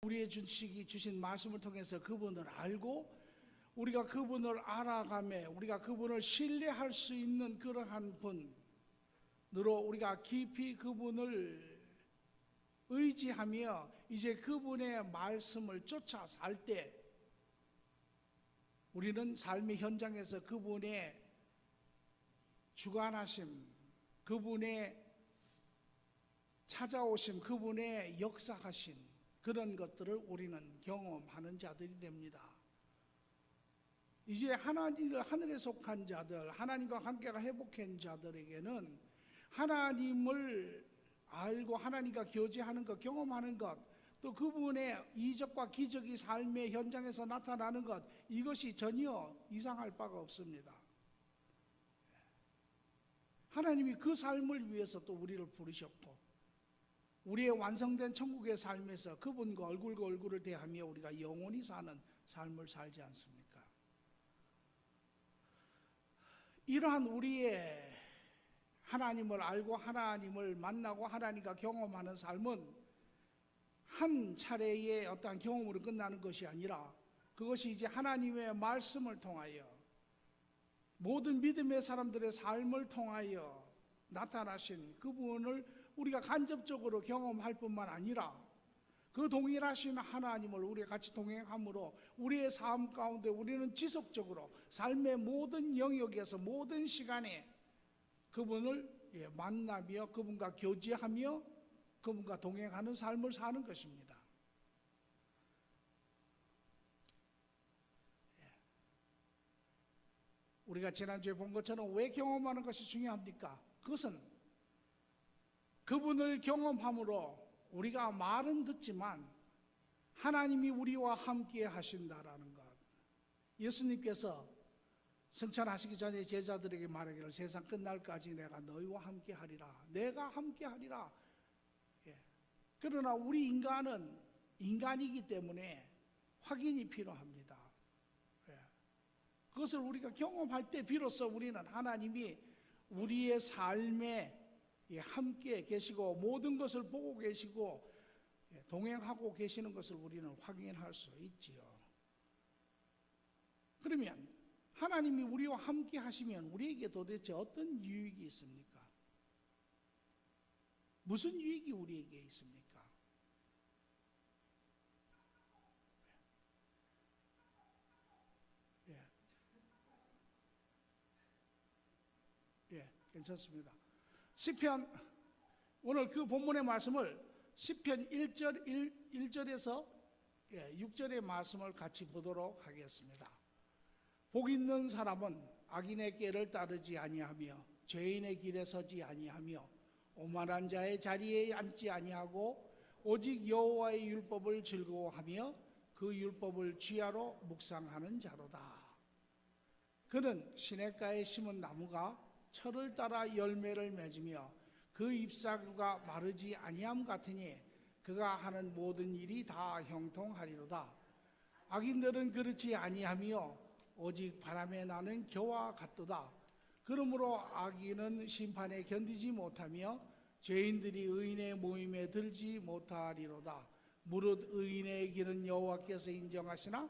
우리의 주신 말씀을 통해서 그분을 알고 우리가 그분을 알아가며 우리가 그분을 신뢰할 수 있는 그러한 분으로 우리가 깊이 그분을 의지하며 이제 그분의 말씀을 쫓아 살 때 우리는 삶의 현장에서 그분의 주관하심, 그분의 찾아오심, 그분의 역사하신 그런 것들을 우리는 경험하는 자들이 됩니다. 이제 하늘에 속한 자들, 하나님과 관계가 회복한 자들에게는 하나님을 알고 하나님과 교제하는 것, 경험하는 것, 또 그분의 이적과 기적이 삶의 현장에서 나타나는 것, 이것이 전혀 이상할 바가 없습니다. 하나님이 그 삶을 위해서 또 우리를 부르셨고 우리의 완성된 천국의 삶에서 그분과 얼굴과 얼굴을 대하며 우리가 영원히 사는 삶을 살지 않습니까? 이러한 우리의 하나님을 알고 하나님을 만나고 하나님과 경험하는 삶은 한 차례의 어떠한 경험으로 끝나는 것이 아니라 그것이 이제 하나님의 말씀을 통하여 모든 믿음의 사람들의 삶을 통하여 나타나신 그분을 우리가 간접적으로 경험할 뿐만 아니라 그 동일하신 하나님을 우리가 같이 동행함으로 우리의 삶 가운데 우리는 지속적으로 삶의 모든 영역에서 모든 시간에 그분을 만나며 그분과 교제하며 그분과 동행하는 삶을 사는 것입니다. 우리가 지난주에 본 것처럼 왜 경험하는 것이 중요합니까? 그것은 그분을 경험함으로 우리가 말은 듣지만 하나님이 우리와 함께 하신다라는 것. 예수님께서 승천하시기 전에 제자들에게 말하기를 세상 끝날까지 내가 너희와 함께 하리라. 내가 함께 하리라. 그러나 우리 인간은 인간이기 때문에 확인이 필요합니다. 그것을 우리가 경험할 때 비로소 우리는 하나님이 우리의 삶에 함께 계시고 모든 것을 보고 계시고 동행하고 계시는 것을 우리는 확인할 수 있지요. 그러면 하나님이 우리와 함께 하시면 우리에게 도대체 어떤 유익이 있습니까? 무슨 유익이 우리에게 있습니까? 괜찮습니다. 시편 오늘 그 본문의 말씀을 시편 1절에서 6절의 말씀을 같이 보도록 하겠습니다. 복 있는 사람은 악인의 꾀를 따르지 아니하며 죄인의 길에 서지 아니하며 오만한 자의 자리에 앉지 아니하고 오직 여호와의 율법을 즐거워하며 그 율법을 주야로 묵상하는 자로다. 그는 시냇가에 심은 나무가 철을 따라 열매를 맺으며 그 잎사귀가 마르지 아니함 같으니 그가 하는 모든 일이 다 형통하리로다. 악인들은 그렇지 아니하며 오직 바람에 나는 겨와 같도다. 그러므로 악인은 심판에 견디지 못하며 죄인들이 의인의 모임에 들지 못하리로다. 무릇 의인의 길은 여호와께서 인정하시나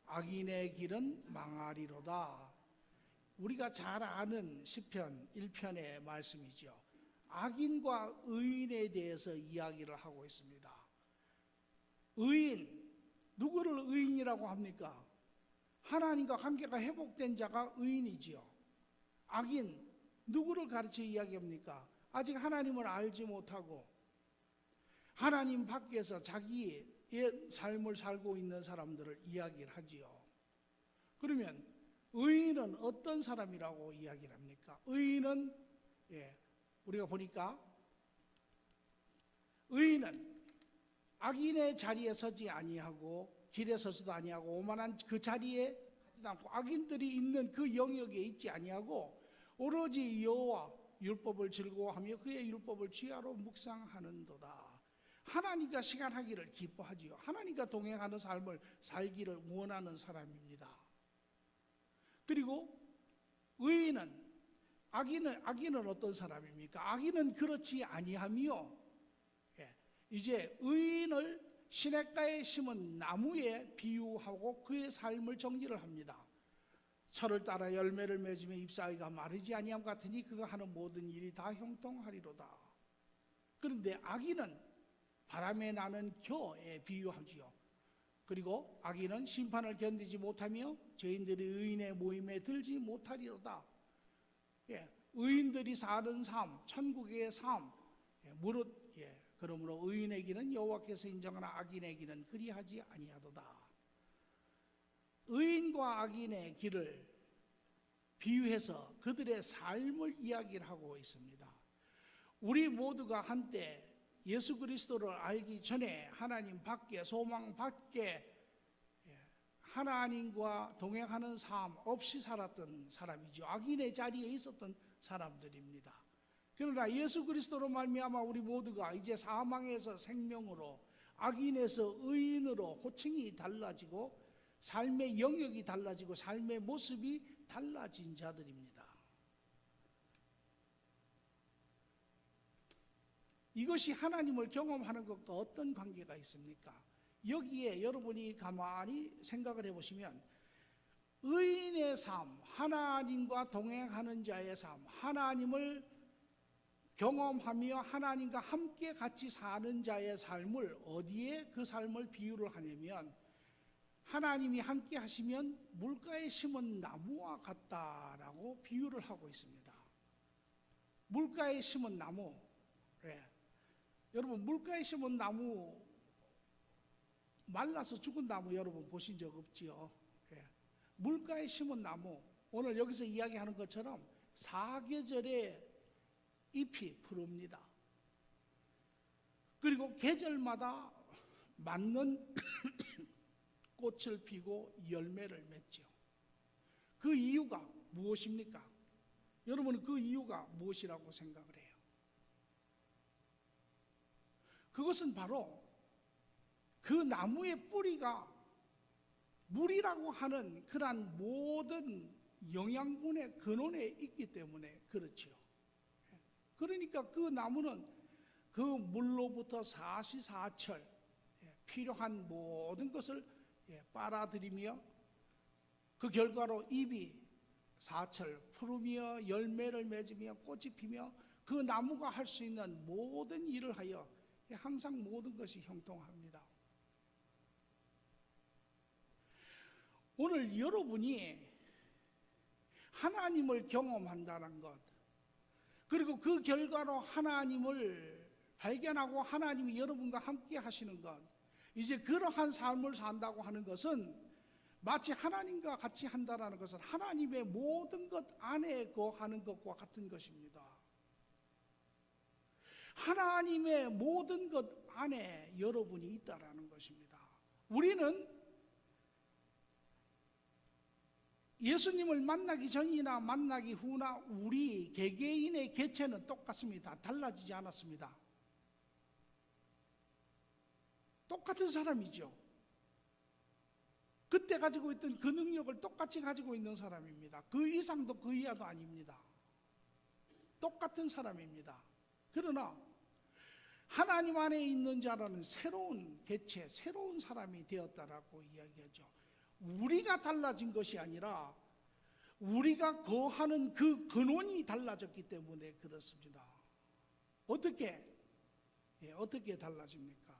악인의 길은 망하리로다. 우리가 잘 아는 시편 1편의 말씀이죠. 악인과 의인에 대해서 이야기를 하고 있습니다. 의인, 누구를 의인이라고 합니까? 하나님과 관계가 회복된 자가 의인이지요. 악인, 누구를 가르쳐 이야기합니까? 아직 하나님을 알지 못하고 하나님 밖에서 자기의 삶을 살고 있는 사람들을 이야기를 하지요. 그러면 의인은 어떤 사람이라고 이야기를 합니까? 의인은 우리가 보니까 의인은 악인의 자리에 서지 아니하고 길에 서지도 아니하고 오만한 그 자리에 하지도 않고 악인들이 있는 그 영역에 있지 아니하고 오로지 여호와 율법을 즐거워하며 그의 율법을 주야로 묵상하는도다. 하나님과 시간하기를 기뻐하지요. 하나님과 동행하는 삶을 살기를 원하는 사람입니다. 그리고 의인은 악인은 어떤 사람입니까? 악인은 그렇지 아니하며 이제 의인을 시냇가에 심은 나무에 비유하고 그의 삶을 정리를 합니다. 철을 따라 열매를 맺으며 잎사귀가 마르지 아니함 같으니 그가 하는 모든 일이 다 형통하리로다. 그런데 악인은 바람에 나는 겨에 비유하지요. 그리고 악인은 심판을 견디지 못하며 죄인들이 의인의 모임에 들지 못하리로다. 의인들이 사는 삶, 천국의 삶, 무릇 그러므로 의인의 길은 여호와께서 인정하나 악인의 길은 그리하지 아니하도다. 의인과 악인의 길을 비유해서 그들의 삶을 이야기를 하고 있습니다. 우리 모두가 한때 예수 그리스도를 알기 전에 하나님 밖에, 소망 밖에 하나님과 동행하는 삶 없이 살았던 사람이죠. 악인의 자리에 있었던 사람들입니다. 그러나 예수 그리스도로 말미암아 우리 모두가 이제 사망에서 생명으로, 악인에서 의인으로 호칭이 달라지고 삶의 영역이 달라지고 삶의 모습이 달라진 자들입니다. 이것이 하나님을 경험하는 것과 어떤 관계가 있습니까? 여기에 여러분이 가만히 생각을 해보시면 의인의 삶, 하나님과 동행하는 자의 삶, 하나님을 경험하며 하나님과 함께 같이 사는 자의 삶을 어디에 그 삶을 비유를 하냐면 하나님이 함께 하시면 물가에 심은 나무와 같다라고 비유를 하고 있습니다. 물가에 심은 나무. 여러분 물가에 심은 나무, 말라서 죽은 나무 여러분 보신 적 없지요? 물가에 심은 나무, 오늘 여기서 이야기하는 것처럼 사계절에 잎이 푸릅니다. 그리고 계절마다 맞는 꽃을 피고 열매를 맺죠. 그 이유가 무엇입니까? 여러분은 그 이유가 무엇이라고 생각을 해요? 그것은 바로 그 나무의 뿌리가 물이라고 하는 그러한 모든 영양분의 근원에 있기 때문에 그렇죠. 그러니까 그 나무는 그 물로부터 사시사철 필요한 모든 것을 빨아들이며 그 결과로 잎이 사철 푸르며 열매를 맺으며 꽃이 피며 그 나무가 할 수 있는 모든 일을 하여 항상 모든 것이 형통합니다. 오늘 여러분이 하나님을 경험한다는 것, 그리고 그 결과로 하나님을 발견하고 하나님이 여러분과 함께 하시는 것, 이제 그러한 삶을 산다고 하는 것은 마치 하나님과 같이 한다는 것은 하나님의 모든 것 안에 거하는 것과 같은 것입니다. 하나님의 모든 것 안에 여러분이 있다라는 것입니다. 우리는 예수님을 만나기 전이나 만나기 후나 우리 개개인의 개체는 똑같습니다. 달라지지 않았습니다. 똑같은 사람이죠. 그때 가지고 있던 그 능력을 똑같이 가지고 있는 사람입니다. 그 이상도 그 이하도 아닙니다. 똑같은 사람입니다. 그러나 하나님 안에 있는 자라는 새로운 개체, 새로운 사람이 되었다라고 이야기하죠. 우리가 달라진 것이 아니라 우리가 거하는 그 근원이 달라졌기 때문에 그렇습니다. 어떻게 달라집니까?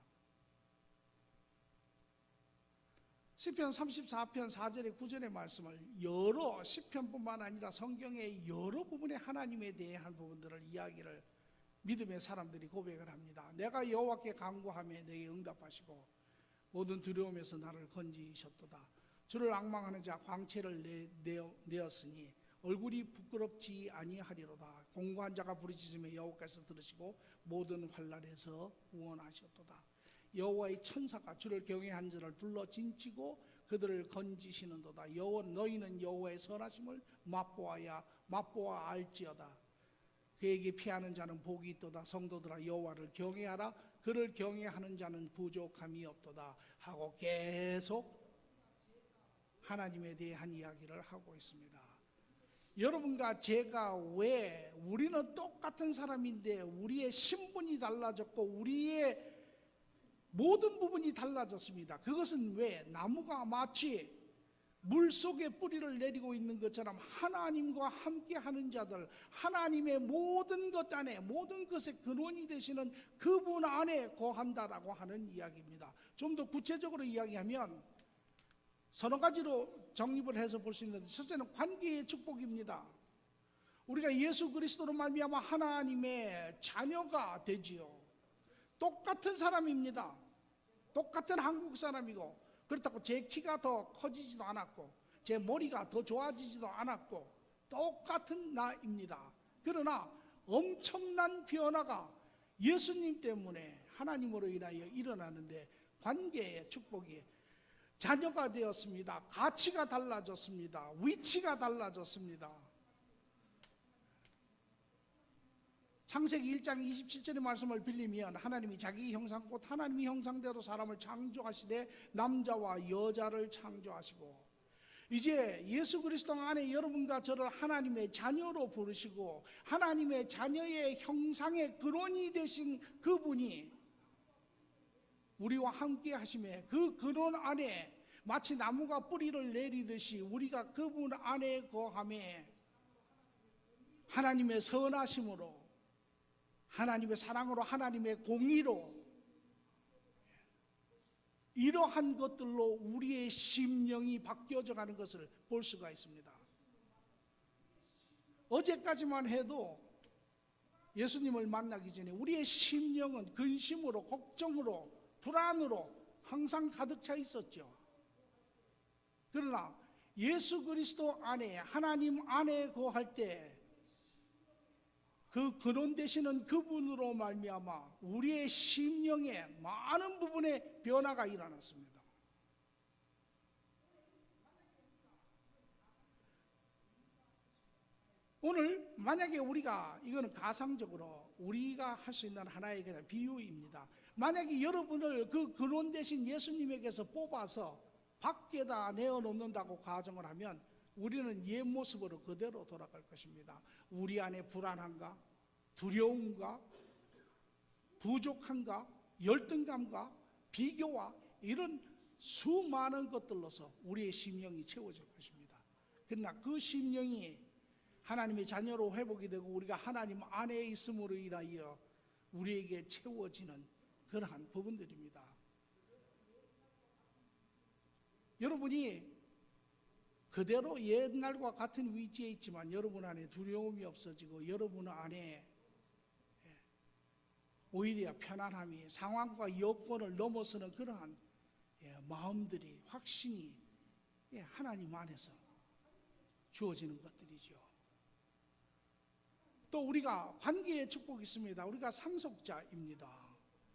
시편 34편 4절에 9절의 말씀을 여러 시편뿐만 아니라 성경의 여러 부분에 하나님에 대한 부분들을 이야기를 믿음의 사람들이 고백을 합니다. 내가 여호와께 간구하며 내게 응답하시고 모든 두려움에서 나를 건지셨도다. 주를 앙망하는 자 광채를 내었으니 얼굴이 부끄럽지 아니하리로다. 공고한 자가 부르짖으며 여호와께서 들으시고 모든 환난에서 구원하셨도다. 여호와의 천사가 주를 경외한 자를 둘러 진치고 그들을 건지시는도다. 너희는 여호와의 선하심을 맛보아 알지어다. 그에게 피하는 자는 복이 있도다. 성도들아 여호와를 경외하라. 그를 경외하는 자는 부족함이 없도다 하고 계속 하나님에 대한 이야기를 하고 있습니다. 여러분과 제가 왜 우리는 똑같은 사람인데 우리의 신분이 달라졌고 우리의 모든 부분이 달라졌습니다. 그것은 왜? 나무가 마치 물 속에 뿌리를 내리고 있는 것처럼 하나님과 함께하는 자들, 하나님의 모든 것 안에, 모든 것의 근원이 되시는 그분 안에 거한다라고 하는 이야기입니다. 좀 더 구체적으로 이야기하면 서너 가지로 정립을 해서 볼 수 있는데, 첫째는 관계의 축복입니다. 우리가 예수 그리스도로 말미암아 하나님의 자녀가 되지요. 똑같은 사람입니다. 똑같은 한국 사람이고, 그렇다고 제 키가 더 커지지도 않았고 제 머리가 더 좋아지지도 않았고 똑같은 나입니다. 그러나 엄청난 변화가 예수님 때문에 하나님으로 인하여 일어나는데, 관계의 축복이 자녀가 되었습니다. 가치가 달라졌습니다. 위치가 달라졌습니다. 창세기 1장 27절의 말씀을 빌리면, 하나님이 자기 형상 곧 하나님의 형상대로 사람을 창조하시되 남자와 여자를 창조하시고, 이제 예수 그리스도 안에 여러분과 저를 하나님의 자녀로 부르시고 하나님의 자녀의 형상의 근원이 되신 그분이 우리와 함께 하심에, 그 근원 안에 마치 나무가 뿌리를 내리듯이 우리가 그분 안에 거함에 하나님의 선하심으로, 하나님의 사랑으로, 하나님의 공의로, 이러한 것들로 우리의 심령이 바뀌어져 가는 것을 볼 수가 있습니다. 어제까지만 해도 예수님을 만나기 전에 우리의 심령은 근심으로, 걱정으로, 불안으로 항상 가득 차 있었죠. 그러나 예수 그리스도 안에, 하나님 안에 거할 때 그 근원 되시는 그분으로 말미암아 우리의 심령에 많은 부분의 변화가 일어났습니다. 오늘 만약에 우리가, 이거는 가상적으로 우리가 할 수 있는 하나의 그냥 비유입니다. 만약에 여러분을 그 근원 되신 예수님에게서 뽑아서 밖에다 내어놓는다고 가정을 하면 우리는 옛 모습으로 그대로 돌아갈 것입니다. 우리 안에 불안함과 두려움과 부족함과 열등감과 비교와 이런 수많은 것들로서 우리의 심령이 채워질 것입니다. 그러나 그 심령이 하나님의 자녀로 회복이 되고 우리가 하나님 안에 있음으로 인하여 우리에게 채워지는 그러한 부분들입니다. 여러분이 그대로 옛날과 같은 위치에 있지만 여러분 안에 두려움이 없어지고 여러분 안에 오히려 편안함이, 상황과 여건을 넘어서는 그러한 마음들이, 확신이 하나님 안에서 주어지는 것들이죠. 또 우리가 관계의 축복이 있습니다. 우리가 상속자입니다.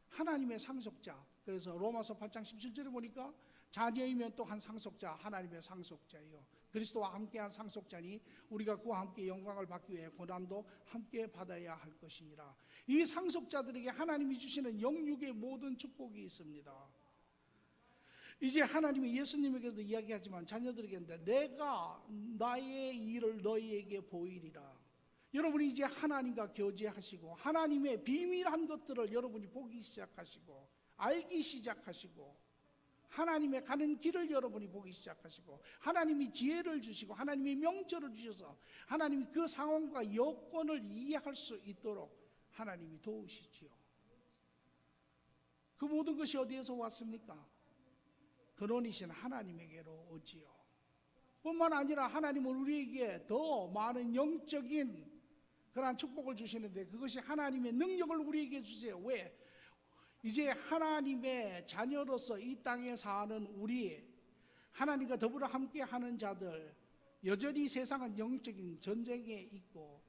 하나님의 상속자. 그래서 로마서 8장 17절에 보니까 자녀이면 또한 상속자, 하나님의 상속자예요. 그리스도와 함께한 상속자니 우리가 그와 함께 영광을 받기 위해 고난도 함께 받아야 할 것이니라. 이 상속자들에게 하나님이 주시는 영육의 모든 축복이 있습니다. 이제 하나님이 예수님에게도 이야기하지만 자녀들에게 내가 나의 일을 너희에게 보이리라. 여러분이 이제 하나님과 교제하시고 하나님의 비밀한 것들을 여러분이 보기 시작하시고 알기 시작하시고 하나님의 가는 길을 여러분이 보기 시작하시고 하나님이 지혜를 주시고 하나님이 명철을 주셔서 하나님이 그 상황과 여건을 이해할 수 있도록 하나님이 도우시지요. 그 모든 것이 어디에서 왔습니까? 근원이신 하나님에게로 오지요. 뿐만 아니라 하나님은 우리에게 더 많은 영적인 그러한 축복을 주시는데 그것이 하나님의 능력을 우리에게 주세요. 왜? 이제 하나님의 자녀로서 이 땅에 사는 우리, 하나님과 더불어 함께하는 자들, 여전히 세상은 영적인 전쟁에 있고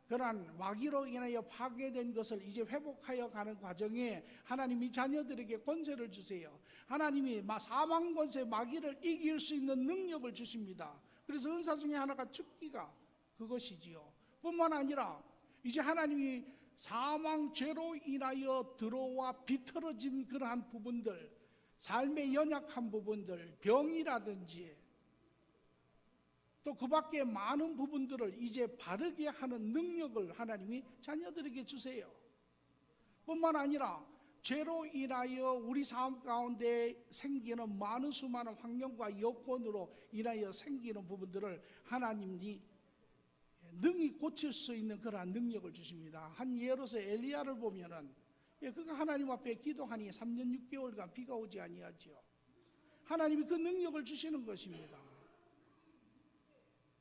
그러한 마귀로 인하여 파괴된 것을 이제 회복하여 가는 과정에 하나님이 자녀들에게 권세를 주세요. 하나님이 사망 권세, 마귀를 이길 수 있는 능력을 주십니다. 그래서 은사 중에 하나가 죽기가 그것이지요. 뿐만 아니라 이제 하나님이 사망 죄로 인하여 들어와 비틀어진 그러한 부분들, 삶의 연약한 부분들, 병이라든지 또 그 밖에 많은 부분들을 이제 바르게 하는 능력을 하나님이 자녀들에게 주세요. 뿐만 아니라 죄로 인하여 우리 삶 가운데 생기는 많은 수많은 환경과 여건으로 인하여 생기는 부분들을 하나님이 능히 고칠 수 있는 그러한 능력을 주십니다. 한 예로서 엘리야를 보면은 그가 하나님 앞에 기도하니 3년 6개월간 비가 오지 아니하지요. 하나님이 그 능력을 주시는 것입니다.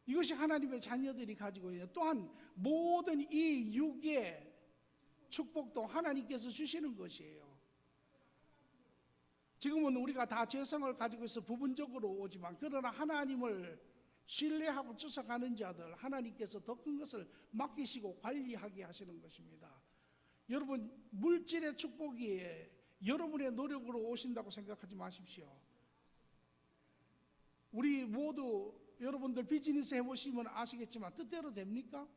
이것이 하나님의 자녀들이 가지고 있는, 또한 모든 이 육의 축복도 하나님께서 주시는 것이에요. 지금은 우리가 다 죄성을 가지고 있어 부분적으로 오지만, 그러나 하나님을 신뢰하고 쫓아가는 자들, 하나님께서 더 큰 것을 맡기시고 관리하게 하시는 것입니다. 여러분, 물질의 축복이 여러분의 노력으로 오신다고 생각하지 마십시오. 우리 모두 여러분들 비즈니스 해보시면 아시겠지만 뜻대로 됩니까?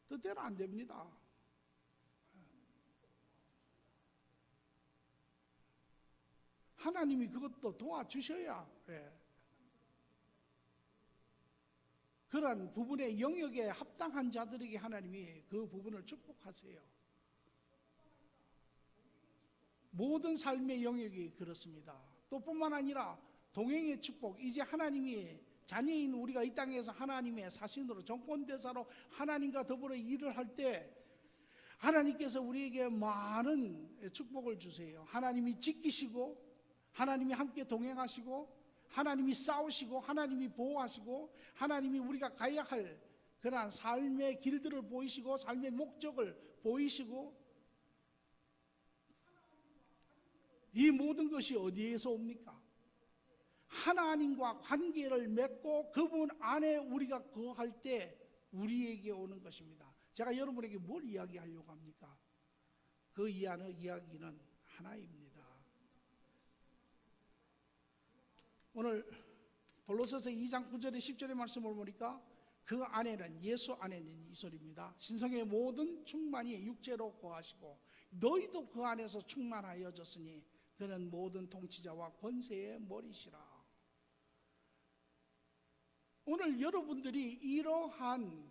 뜻대로 안 됩니다. 하나님이 그것도 도와주셔야 그러한 부분의 영역에 합당한 자들에게 하나님이 그 부분을 축복하세요. 모든 삶의 영역이 그렇습니다. 또 뿐만 아니라 동행의 축복, 이제 하나님이 자녀인 우리가 이 땅에서 하나님의 사신으로 정권대사로 하나님과 더불어 일을 할 때 하나님께서 우리에게 많은 축복을 주세요. 하나님이 지키시고, 하나님이 함께 동행하시고, 하나님이 싸우시고, 하나님이 보호하시고, 하나님이 우리가 가야 할 그러한 삶의 길들을 보이시고, 삶의 목적을 보이시고, 이 모든 것이 어디에서 옵니까? 하나님과 관계를 맺고 그분 안에 우리가 거할 때 우리에게 오는 것입니다. 제가 여러분에게 뭘 이야기하려고 합니까? 그 이야기는 하나입니다. 오늘 골로새서 2장 9절에 10절의 말씀을 보니까 그 안에는, 예수 안에는 이 소리입니다. 신성의 모든 충만이 육체로 거하시고 너희도 그 안에서 충만하여졌으니 그는 모든 통치자와 권세의 머리시라. 오늘 여러분들이 이러한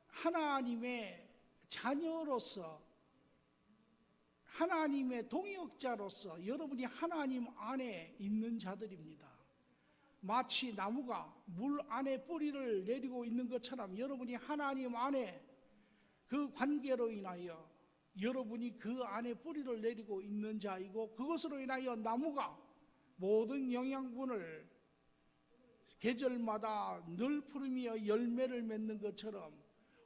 하나님의 자녀로서, 하나님의 동역자로서 여러분이 하나님 안에 있는 자들입니다. 마치 나무가 물 안에 뿌리를 내리고 있는 것처럼 여러분이 하나님 안에 그 관계로 인하여 여러분이 그 안에 뿌리를 내리고 있는 자이고, 그것으로 인하여 나무가 모든 영양분을 계절마다 늘 푸르며 열매를 맺는 것처럼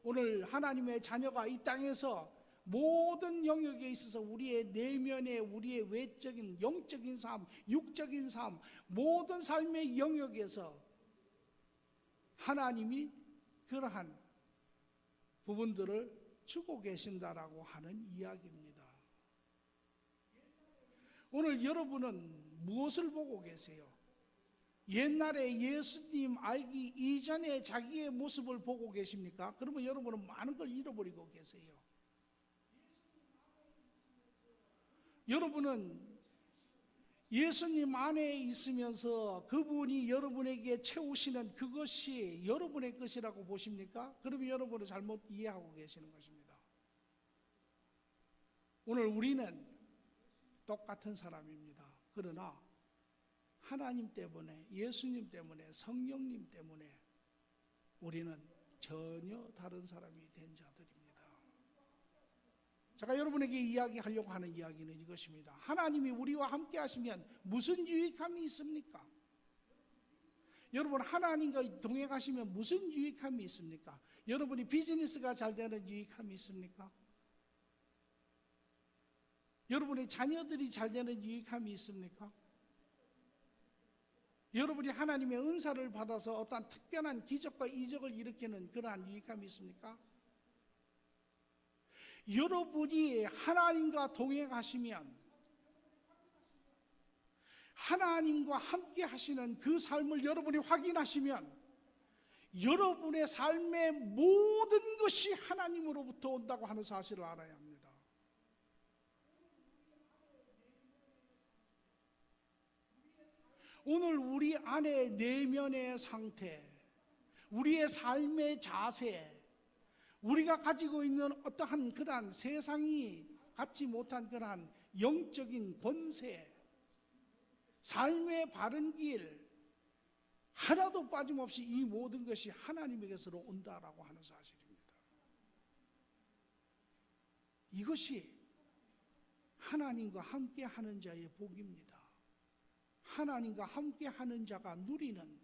오늘 하나님의 자녀가 이 땅에서 모든 영역에 있어서 우리의 내면에, 우리의 외적인 영적인 삶, 육적인 삶, 모든 삶의 영역에서 하나님이 그러한 부분들을 주고 계신다라고 하는 이야기입니다. 오늘 여러분은 무엇을 보고 계세요? 옛날에 예수님 알기 이전에 자기의 모습을 보고 계십니까? 그러면 여러분은 많은 걸 잃어버리고 계세요. 여러분은 예수님 안에 있으면서 그분이 여러분에게 채우시는 그것이 여러분의 것이라고 보십니까? 그러면 여러분은 잘못 이해하고 계시는 것입니다. 오늘 우리는 똑같은 사람입니다. 그러나 하나님 때문에, 예수님 때문에, 성령님 때문에 우리는 전혀 다른 사람이 된 자들입니다. 제가 여러분에게 이야기하려고 하는 이야기는 이것입니다. 하나님이 우리와 함께 하시면 무슨 유익함이 있습니까? 여러분, 하나님과 동행하시면 무슨 유익함이 있습니까? 여러분이 비즈니스가 잘 되는 유익함이 있습니까? 여러분의 자녀들이 잘 되는 유익함이 있습니까? 여러분이 하나님의 은사를 받아서 어떠한 특별한 기적과 이적을 일으키는 그러한 유익함이 있습니까? 여러분이 하나님과 동행하시면, 하나님과 함께 하시는 그 삶을 여러분이 확인하시면 여러분의 삶의 모든 것이 하나님으로부터 온다고 하는 사실을 알아야 합니다. 오늘 우리 안에 내면의 상태, 우리의 삶의 자세, 우리가 가지고 있는 어떠한 그러한 세상이 갖지 못한 그러한 영적인 권세, 삶의 바른 길, 하나도 빠짐없이 이 모든 것이 하나님에게서로 온다라고 하는 사실입니다. 이것이 하나님과 함께 하는 자의 복입니다. 하나님과 함께 하는 자가 누리는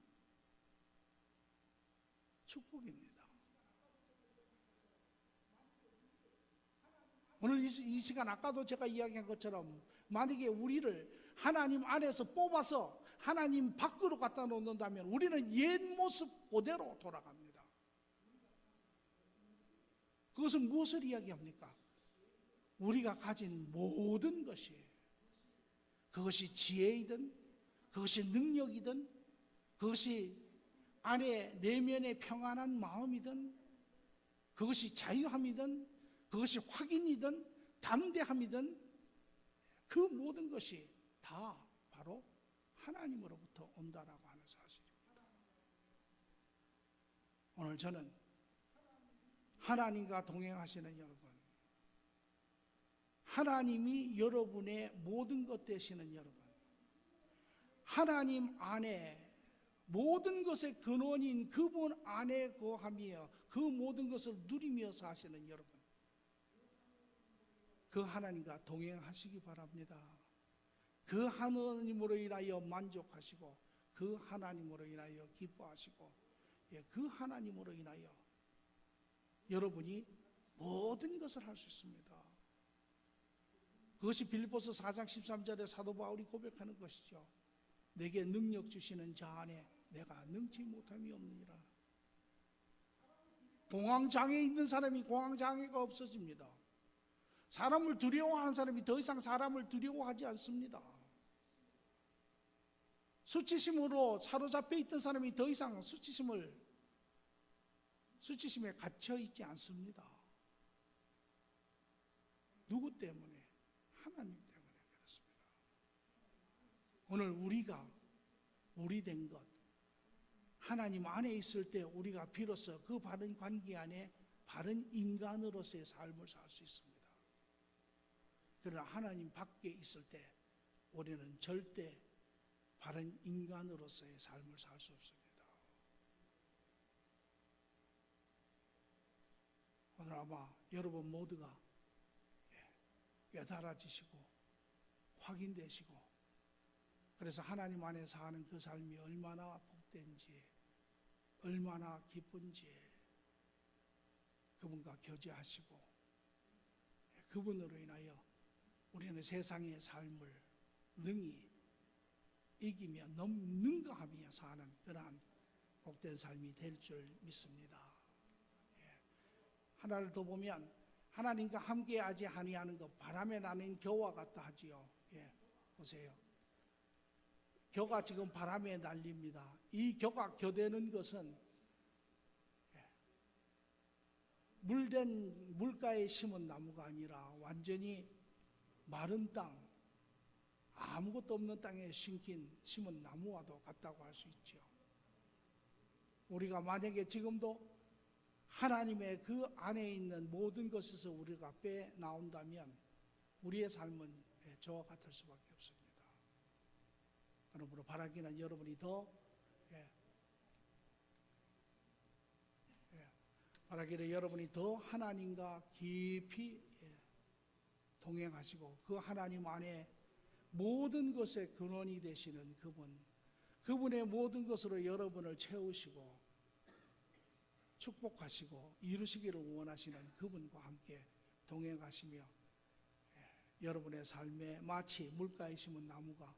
축복입니다. 오늘 이 시간 아까도 제가 이야기한 것처럼 만약에 우리를 하나님 안에서 뽑아서 하나님 밖으로 갖다 놓는다면 우리는 옛 모습 그대로 돌아갑니다. 그것은 무엇을 이야기합니까? 우리가 가진 모든 것이, 그것이 지혜이든 그것이 능력이든 그것이 안에 내면의 평안한 마음이든 그것이 자유함이든 그것이 확인이든 담대함이든 그 모든 것이 다 바로 하나님으로부터 온다라고 하는 사실입니다. 오늘 저는 하나님과 동행하시는 여러분, 하나님이 여러분의 모든 것 되시는 여러분, 하나님 안에 모든 것의 근원인 그분 안에 거하며 그 모든 것을 누리며 사시는 여러분, 그 하나님과 동행하시기 바랍니다. 그 하나님으로 인하여 만족하시고 그 하나님으로 인하여 기뻐하시고 그 하나님으로 인하여 여러분이 모든 것을 할 수 있습니다. 그것이 빌립보서 4장 13절에 사도 바울이 고백하는 것이죠. 내게 능력 주시는 자 안에 내가 능치 못함이 없느니라. 공황장애에 있는 사람이 공황장애가 없어집니다. 사람을 두려워하는 사람이 더 이상 사람을 두려워하지 않습니다. 수치심으로 사로잡혀 있던 사람이 더 이상 수치심에 갇혀 있지 않습니다. 누구 때문에? 하나님 때문에 그렇습니다. 오늘 우리가 우리 된 것, 하나님 안에 있을 때 우리가 비로소 그 바른 관계 안에 바른 인간으로서의 삶을 살 수 있습니다. 그러나 하나님 밖에 있을 때 우리는 절대 바른 인간으로서의 삶을 살 수 없습니다. 오늘 아마 여러분 모두가 깨달아지시고 확인되시고 그래서 하나님 안에 사는 그 삶이 얼마나 복된지, 얼마나 기쁜지 그분과 교제하시고 그분으로 인하여 우리는 세상의 삶을 능히 이기며 능가하며 사는 그러한 복된 삶이 될 줄 믿습니다. 하나를 더 보면 하나님과 함께하지 아니하는 것, 바람에 나는 겨와 같다 하지요. 보세요. 겨가 지금 바람에 날립니다. 이 겨가 겨되는 것은 물가에 심은 나무가 아니라 완전히 마른 땅, 아무것도 없는 땅에 심은 나무와도 같다고 할 수 있죠. 우리가 만약에 지금도 하나님의 그 안에 있는 모든 것에서 우리가 빼나온다면 우리의 삶은 저와 같을 수밖에 없습니다. 그러므로 바라기는 여러분이 바라기를 여러분이 더 하나님과 깊이 동행하시고 그 하나님 안에 모든 것의 근원이 되시는 그분의 모든 것으로 여러분을 채우시고 축복하시고 이루시기를 원하시는 그분과 함께 동행하시며 여러분의 삶에 마치 물가에 심은 나무가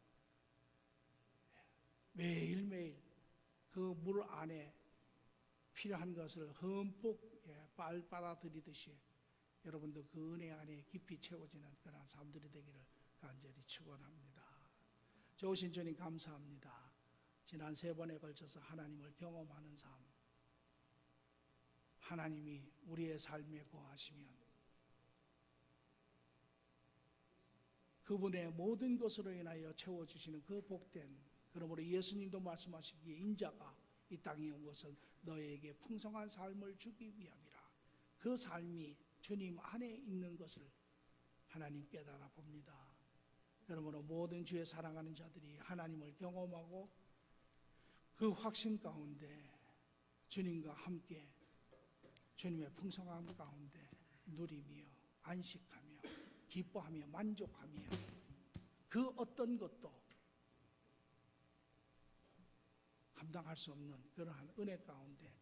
매일매일 그 물 안에 필요한 것을 흠뻑 빨아들이듯이 여러분도 그 은혜 안에 깊이 채워지는 그런 삶들이 되기를 간절히 축원합니다. 좋으신 주님 감사합니다. 지난 3번에 걸쳐서 하나님을 경험하는 삶, 하나님이 우리의 삶에 거하시면 그분의 모든 것으로 인하여 채워주시는 그 복된, 그러므로 예수님도 말씀하시기에 인자가 이 땅에 온 것은 너에게 풍성한 삶을 주기 위함이라. 그 그 삶이 주님 안에 있는 것을 하나님 깨달아 봅니다. 그러므로 모든 주의 사랑하는 자들이 하나님을 경험하고 그 확신 가운데 주님과 함께 주님의 풍성함 가운데 누리며 안식하며 기뻐하며 만족하며 그 어떤 것도 감당할 수 없는 그러한 은혜 가운데